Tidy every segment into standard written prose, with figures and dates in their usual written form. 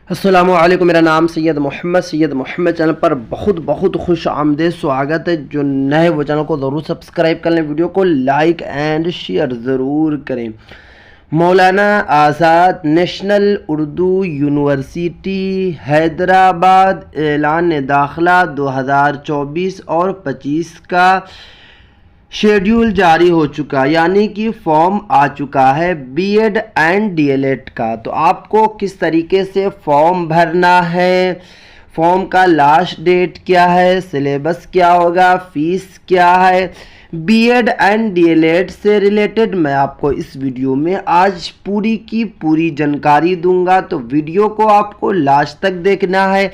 अस्सलामुअलैकुम, मेरा नाम सैयद मोहम्मद चैनल पर बहुत बहुत खुश आमदेद स्वागत है। जो नए वो चैनल को ज़रूर सब्सक्राइब कर लें, वीडियो को लाइक एंड शेयर ज़रूर करें। मौलाना आज़ाद नेशनल उर्दू यूनिवर्सिटी हैदराबाद ऐलान दाखिला 2024 और 25 का शेड्यूल जारी हो चुका, यानी कि फॉर्म आ चुका है बीएड एंड डीएलएड का। तो आपको किस तरीके से फॉर्म भरना है, फॉर्म का लास्ट डेट क्या है, सिलेबस क्या होगा, फीस क्या है, बीएड एंड डीएलएड से रिलेटेड मैं आपको इस वीडियो में आज पूरी की पूरी जानकारी दूंगा। तो वीडियो को आपको लास्ट तक देखना है।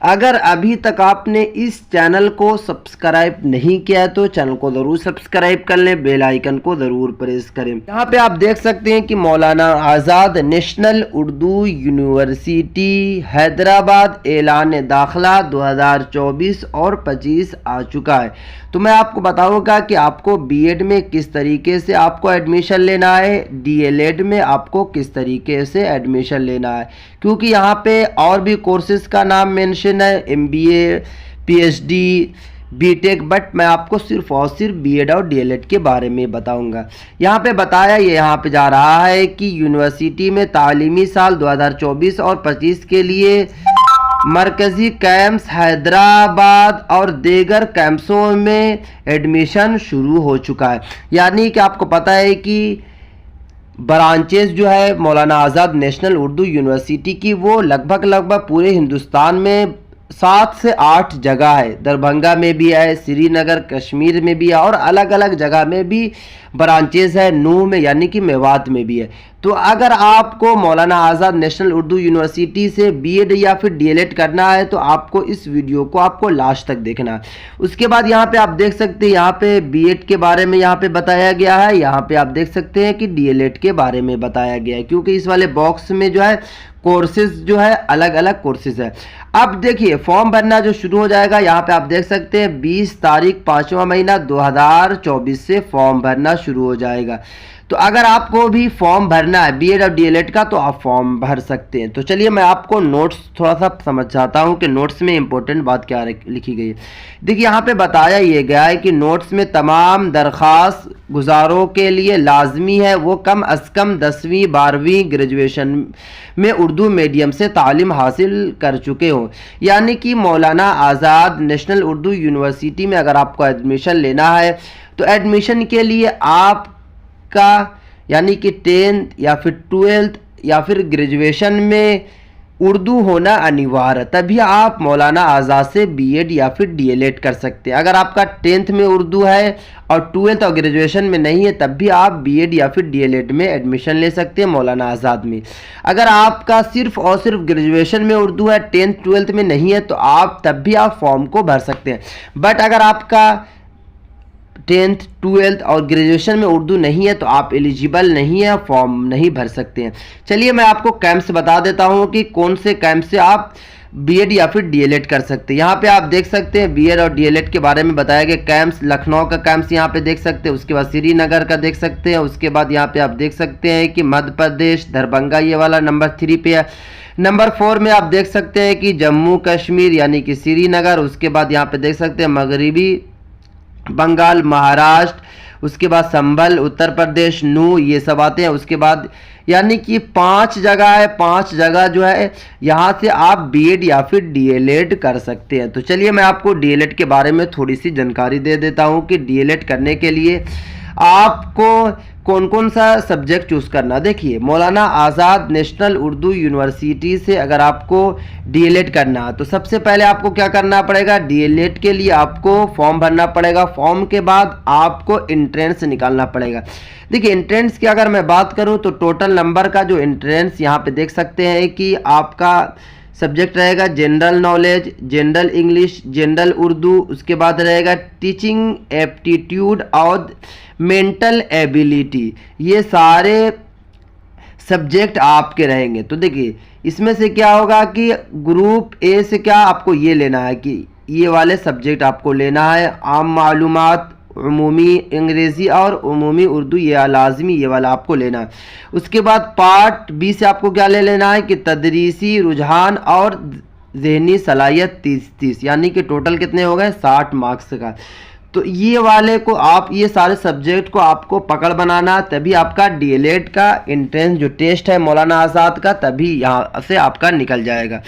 अगर अभी तक आपने इस चैनल को सब्सक्राइब नहीं किया है तो चैनल को ज़रूर सब्सक्राइब कर लें, बेल आइकन को ज़रूर प्रेस करें। यहाँ पे आप देख सकते हैं कि मौलाना आज़ाद नेशनल उर्दू यूनिवर्सिटी हैदराबाद ऐलान दाखिला 2024 और 25 आ चुका है। तो मैं आपको बताऊंगा कि आपको बीएड में किस तरीके से आपको एडमिशन लेना है, डीएलएड में आपको किस तरीके से एडमिशन लेना है, क्योंकि यहाँ पे और भी कोर्सेज का नाम मेंशन है, एमबीए, पीएचडी, बीटेक, बट मैं आपको सिर्फ और सिर्फ बीएड और डीएलएड के बारे में बताऊंगा। यहाँ पे बताया ये यहाँ पे जा रहा है कि यूनिवर्सिटी में तालीमी साल 2024 और 25 के लिए मरकज़ी कैंप्स हैदराबाद और दीगर कैंप्सों में एडमिशन शुरू हो चुका है। यानी कि आपको पता है कि ब्रांचेस जो है मौलाना आज़ाद नेशनल उर्दू यूनिवर्सिटी की वो लगभग पूरे हिंदुस्तान में 7 से 8 जगह है। दरभंगा में भी है, श्रीनगर कश्मीर में भी है और अलग अलग जगह में भी ब्रांचेस है, नूह में यानी कि मेवात में भी है। तो अगर आपको मौलाना आज़ाद नेशनल उर्दू यूनिवर्सिटी से बीएड या फिर डीएलएड करना है तो आपको इस वीडियो को आपको लास्ट तक देखना है। उसके बाद यहाँ पे आप देख सकते हैं, यहाँ पे बीएड के बारे में यहाँ पे बताया गया है, यहाँ पे आप देख सकते हैं कि डीएलएड के बारे में बताया गया है, क्योंकि इस वाले बॉक्स में जो है कोर्सेज जो है अलग अलग कोर्सेज है। अब देखिए फॉर्म भरना जो शुरू हो जाएगा, यहाँ पे आप देख सकते हैं 20 तारीख 5वां महीना 2024 से फॉर्म भरना शुरू हो जाएगा। तो अगर आपको भी फॉर्म भरना है बीएड और डीएलएड का तो आप फॉर्म भर सकते हैं। तो चलिए मैं आपको नोट्स थोड़ा सा समझाता हूँ कि नोट्स में इंपॉर्टेंट बात क्या लिखी गई है। देखिए यहाँ पे बताया ये गया है कि नोट्स में तमाम दरख्वास्त गुजारों के लिए लाजमी है वो कम अज़ कम 10वीं 12वीं ग्रेजुएशन में उर्दू मीडियम से तालीम हासिल कर चुके हों। यानी कि मौलाना आज़ाद नेशनल उर्दू यूनिवर्सिटी में अगर आपको एडमिशन लेना है तो एडमिशन के लिए आप का यानी कि 10th या फिर 12th या फिर ग्रेजुएशन में उर्दू होना अनिवार्य है, तभी आप मौलाना आज़ाद से बीएड या फिर डीएलएड कर सकते हैं। अगर आपका 10th में उर्दू है और 12th और ग्रेजुएशन में नहीं है तब भी आप बीएड या फिर डीएलएड में एडमिशन ले सकते हैं मौलाना आज़ाद में। अगर आपका सिर्फ और सिर्फ ग्रेजुएशन में उर्दू है, 10th 12th में नहीं है, तो आप तब भी आप फॉर्म को भर सकते हैं। बट अगर आपका 10th 12th और ग्रेजुएशन में उर्दू नहीं है तो आप एलिजिबल नहीं है, फॉर्म नहीं भर सकते हैं। चलिए मैं आपको कैंप्स बता देता हूं कि कौन से कैंप से आप बीएड या फिर डीएलएड कर सकते हैं। यहाँ पे आप देख सकते हैं बीएड और डीएलएड के बारे में बताया गया कैंप्स। लखनऊ का कैंप्स यहाँ पे देख सकते हैं, उसके बाद श्रीनगर का देख सकते हैं, उसके बाद यहाँ पे आप देख सकते हैं कि मध्य प्रदेश दरभंगा ये वाला नंबर 3 पे है। नंबर 4 में आप देख सकते हैं कि जम्मू कश्मीर यानी कि श्रीनगर। उसके बाद यहाँ पे देख सकते हैं मगरबी बंगाल महाराष्ट्र, उसके बाद संभल उत्तर प्रदेश, नूह, ये सब आते हैं। उसके बाद यानी कि 5 जगह है, 5 जगह जो है यहाँ से आप बीएड या फिर डीएलएड कर सकते हैं। तो चलिए मैं आपको डीएलएड के बारे में थोड़ी सी जानकारी दे देता हूँ कि डीएलएड करने के लिए आपको कौन कौन सा सब्जेक्ट चूज़ करना। देखिए मौलाना आज़ाद नेशनल उर्दू यूनिवर्सिटी से अगर आपको डीएलएड करना है तो सबसे पहले आपको क्या करना पड़ेगा, डीएलएड के लिए आपको फॉर्म भरना पड़ेगा। फॉर्म के बाद आपको एंट्रेंस निकालना पड़ेगा। देखिए एंट्रेंस की अगर मैं बात करूं तो टोटल नंबर का जो एंट्रेंस यहाँ पे देख सकते हैं कि आपका सब्जेक्ट रहेगा general knowledge, general English, general Urdu, उसके बाद रहेगा टीचिंग एप्टीट्यूड और मेंटल एबिलिटी। ये सारे सब्जेक्ट आपके रहेंगे। तो देखिए इसमें से क्या होगा कि ग्रुप ए से क्या आपको ये लेना है कि ये वाले सब्जेक्ट आपको लेना है। आम मालूमात, उमूमी अंग्रेज़ी और उमूमी उर्दू, ये लाजमी ये वाला आपको लेना है। उसके बाद पार्ट बी से आपको क्या ले लेना है कि तदरीसी रुझान और ज़हनी सलाहियत 30-30, यानी कि टोटल कितने हो गए 60 मार्क्स का। तो ये वाले को आप ये सारे सब्जेक्ट को आपको पकड़ बनाना, तभी आपका डीएलएड का एंट्रेंस जो टेस्ट है मौलाना आज़ाद का, तभी यहाँ से आपका निकल जाएगा।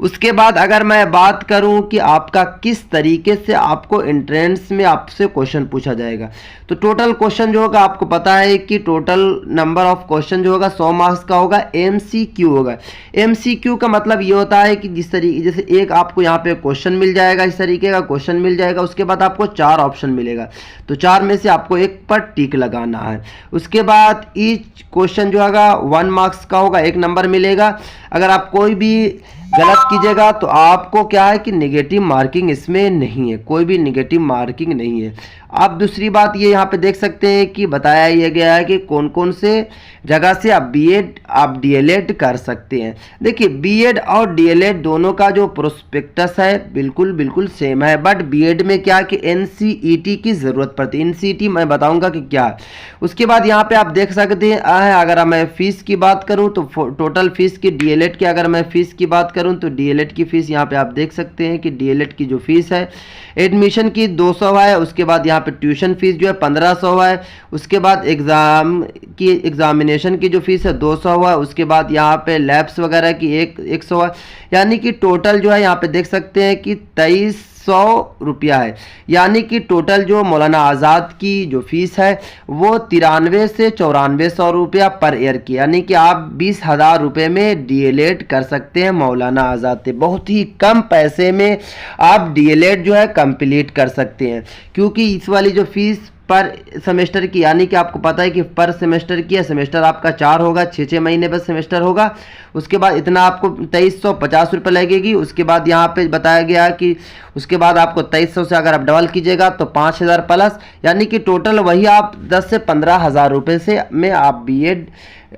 उसके बाद अगर मैं बात करूं कि आपका किस तरीके से आपको एंट्रेंस में आपसे क्वेश्चन पूछा जाएगा, तो टोटल क्वेश्चन जो होगा आपको पता है कि टोटल नंबर ऑफ क्वेश्चन जो होगा 100 मार्क्स का होगा। एमसीक्यू होगा। एमसीक्यू का मतलब ये होता है कि जिस तरीके जैसे एक आपको यहाँ पे क्वेश्चन मिल जाएगा, इस तरीके का क्वेश्चन मिल जाएगा, उसके बाद आपको 4 ऑप्शन मिलेगा, तो 4 में से आपको एक पर टिक लगाना है। उसके बाद ईच क्वेश्चन जो होगा 1 मार्क्स का होगा, 1 नंबर मिलेगा। अगर आप कोई भी गलत कीजिएगा तो आपको क्या है कि नेगेटिव मार्किंग इसमें नहीं है, कोई भी नेगेटिव मार्किंग नहीं है। आप दूसरी बात ये यहाँ पे देख सकते हैं कि बताया ये गया है कि कौन कौन से जगह से आप बीएड आप डीएलएड कर सकते हैं। देखिए बीएड और डीएलएड दोनों का जो प्रोस्पेक्टस है बिल्कुल सेम है, बट बीएड में क्या कि एनसीईटी की ज़रूरत पड़ती है। एनसीईटी मैं बताऊंगा कि क्या है। उसके बाद यहाँ पे आप देख सकते हैं अगर मैं फ़ीस की बात करूँ तो टोटल फीस की डीएलएड की अगर मैं फ़ीस की बात करूँ तो डीएलएड की फ़ीस यहाँ पे आप देख सकते हैं कि डीएलएड की जो फ़ीस है एडमिशन की 200 है। उसके बाद यहाँ पे ट्यूशन फीस जो है 1500 है। उसके बाद एग्जामिनेशन की जो फीस है 200 है। उसके बाद यहाँ पे लैब्स वगैरह की 100 है, यानी कि टोटल जो है यहाँ पे देख सकते हैं कि 2300 रुपया है। यानी कि टोटल जो मौलाना आज़ाद की जो फीस है वो 93 से 9400 रुपया पर ईयर की, यानी कि आप 20,000 रुपये में डीएलएड कर सकते हैं मौलाना आज़ाद से। बहुत ही कम पैसे में आप डीएलएड जो है कंप्लीट कर सकते हैं, क्योंकि इस वाली जो फीस पर सेमेस्टर की, यानी कि आपको पता है कि पर सेमेस्टर की है, सेमेस्टर आपका 4 होगा, 6 महीने पर सेमेस्टर होगा। उसके बाद इतना आपको 2350 रुपये लगेगी। उसके बाद यहाँ पे बताया गया कि उसके बाद आपको 2300 से अगर आप डबल कीजिएगा तो 5000 प्लस, यानी कि टोटल वही आप 10 से 15,000 रुपये से में आप बीएड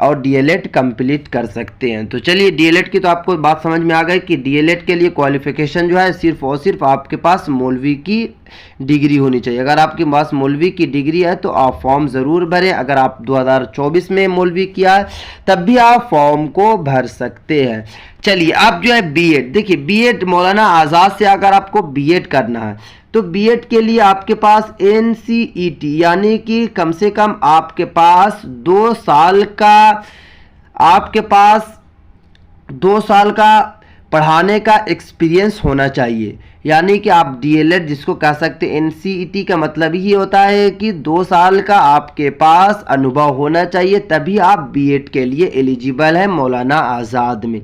और डीएलएड कंप्लीट कर सकते हैं। तो चलिए डीएलएड की तो आपको बात समझ में आ गई कि डीएलएड के लिए क्वालिफिकेशन जो है सिर्फ और सिर्फ आपके पास मौलवी की डिग्री होनी चाहिए। अगर आपके पास मौलवी की डिग्री है तो आप फॉर्म ज़रूर भरें। अगर आप 2024 में मौलवी किया है तब भी आप फॉर्म को भर सकते हैं। चलिए अब जो है बीएड, देखिए बीएड मौलाना आज़ाद से अगर आपको बीएड करना है तो बीएड के लिए आपके पास एनसीईटी यानी कि कम से कम आपके पास 2 साल का आपके पास 2 साल का पढ़ाने का एक्सपीरियंस होना चाहिए। यानी कि आप डीएलएड जिसको कह सकते हैं, एनसीईटी का मतलब ही होता है कि 2 साल का आपके पास अनुभव होना चाहिए, तभी आप बीएड के लिए एलिजिबल है मौलाना आज़ाद में।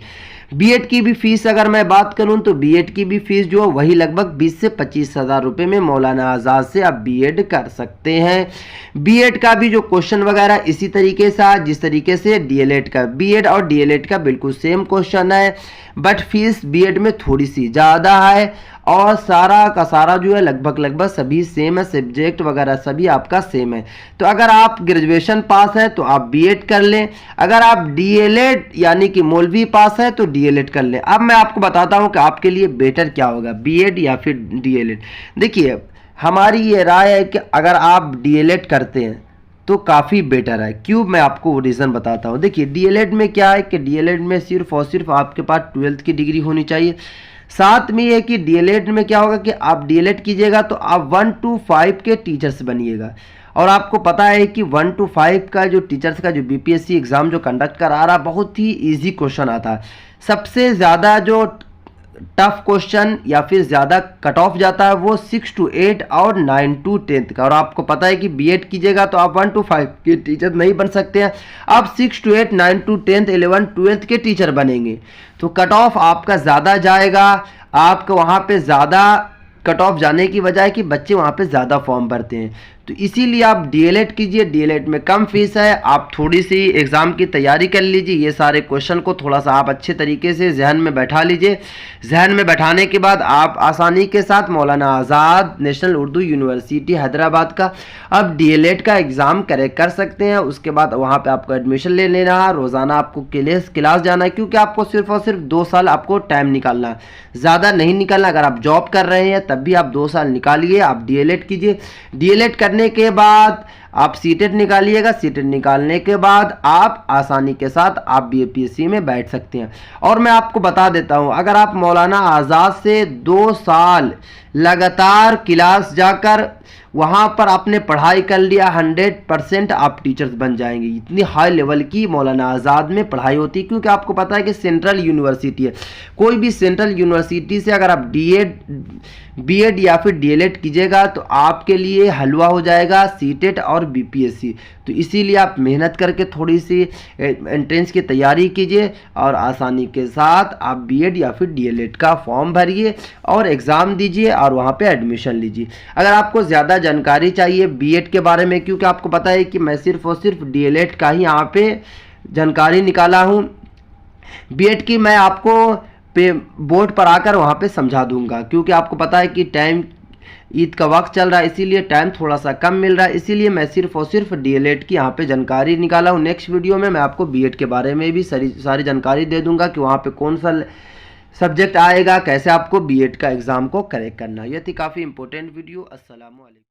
बीएड की भी फीस अगर मैं बात करूं तो बीएड की भी फीस जो है वही लगभग 20 से 25,000 रुपये में मौलाना आज़ाद से आप बीएड कर सकते हैं। बीएड का भी जो क्वेश्चन वगैरह इसी तरीके से जिस तरीके से डीएलएड का, बीएड और डीएलएड का बिल्कुल सेम क्वेश्चन है, बट फीस बीएड में थोड़ी सी ज़्यादा है और सारा का सारा जो है लगभग सभी सेम है, सब्जेक्ट वगैरह सभी आपका सेम है। तो अगर आप ग्रेजुएशन पास है तो आप बीएड कर लें, अगर आप डीएलएड यानी कि मौलवी पास है तो डीएलएड कर लें। अब मैं आपको बताता हूं कि आपके लिए बेटर क्या होगा, बीएड या फिर डीएलएड। देखिए हमारी ये राय है कि अगर आप डीएलएड करते हैं तो काफ़ी बेटर है। क्यों, मैं आपको रीज़न बताता हूँ। देखिए डीएलएड में क्या है कि डीएलएड में सिर्फ और सिर्फ आपके पास 12th की डिग्री होनी चाहिए। साथ में ये कि डीएलएड में क्या होगा कि आप डीएलएड कीजिएगा तो आप 1 to 5 के टीचर्स बनिएगा। और आपको पता है कि 1 to 5 का जो टीचर्स का जो बीपीएससी एग्ज़ाम जो कंडक्ट करा रहा, बहुत ही ईजी क्वेश्चन आता है। सबसे ज़्यादा जो टफ क्वेश्चन या फिर ज़्यादा कट ऑफ जाता है वो 6 to 8 और 9 to 10 का। और आपको पता है कि बीएड कीजिएगा तो आप 1 to 5 के टीचर नहीं बन सकते हैं, आप 6 to 8, 9 to 10, 11, 12 के टीचर बनेंगे। तो कट ऑफ आपका ज़्यादा जाएगा, आपको वहाँ पे ज़्यादा कट ऑफ जाने की वजह है कि बच्चे वहाँ पे ज़्यादा फॉर्म भरते हैं। तो इसीलिए आप डीएलएड कीजिए। डीएलएड में कम फीस है, आप थोड़ी सी एग्ज़ाम की तैयारी कर लीजिए। ये सारे क्वेश्चन को थोड़ा सा आप अच्छे तरीके से जहन में बैठा लीजिए। जहन में बैठाने के बाद आप आसानी के साथ मौलाना आज़ाद नेशनल उर्दू यूनिवर्सिटी हैदराबाद का अब डीएलएड का एग्ज़ाम कर सकते हैं। उसके बाद वहाँ पे आपको एडमिशन ले लेना है, रोज़ाना आपको क्लास जाना है, क्योंकि आपको सिर्फ और सिर्फ 2 साल आपको टाइम निकालना है, ज़्यादा नहीं निकालना। अगर आप जॉब कर रहे हैं तब भी आप 2 साल निकालिए, आप डीएलएड कीजिए। डीएलएड करने के बाद आप सीटेट निकालिएगा। सीटेट निकालने के बाद आप आसानी के साथ आप बीएपीएससी में बैठ सकते हैं। और मैं आपको बता देता हूं, अगर आप मौलाना आज़ाद से 2 साल लगातार क्लास जाकर वहाँ पर आपने पढ़ाई कर लिया, 100% आप टीचर्स बन जाएंगे। इतनी हाई लेवल की मौलाना आज़ाद में पढ़ाई होती है, क्योंकि आपको पता है कि सेंट्रल यूनिवर्सिटी है। कोई भी सेंट्रल यूनिवर्सिटी से अगर आप बीएड या फिर डीएलएड कीजिएगा तो आपके लिए हलवा हो जाएगा सीटेट और बीपीएससी। तो इसीलिए आप मेहनत करके थोड़ी सी एंट्रेंस की तैयारी कीजिए और आसानी के साथ आप बीएड या फिर डीएलएड का फॉर्म भरिए और एग्ज़ाम दीजिए और वहाँ पे एडमिशन लीजिए। अगर आपको ज़्यादा जानकारी चाहिए बीएड के बारे में, क्योंकि आपको पता है कि मैं सिर्फ और सिर्फ डीएलएड का ही यहाँ पे जानकारी निकाला हूँ, बीएड की मैं आपको पे बोर्ड पर आकर वहाँ पे समझा दूंगा, क्योंकि आपको पता है कि टाइम ईद का वक्त चल रहा है, इसीलिए टाइम थोड़ा सा कम मिल रहा है। इसीलिए मैं सिर्फ और सिर्फ डीएलएड की यहाँ पे जानकारी निकाला हूँ। नेक्स्ट वीडियो में मैं आपको बीएड के बारे में भी सारी जानकारी दे दूंगा कि वहाँ पे कौन सा सब्जेक्ट आएगा, कैसे आपको बीएड का एग्ज़ाम को करेक्ट करना। यह थी काफ़ी इंपॉर्टेंट वीडियो। अस्सलाम वालेकुम।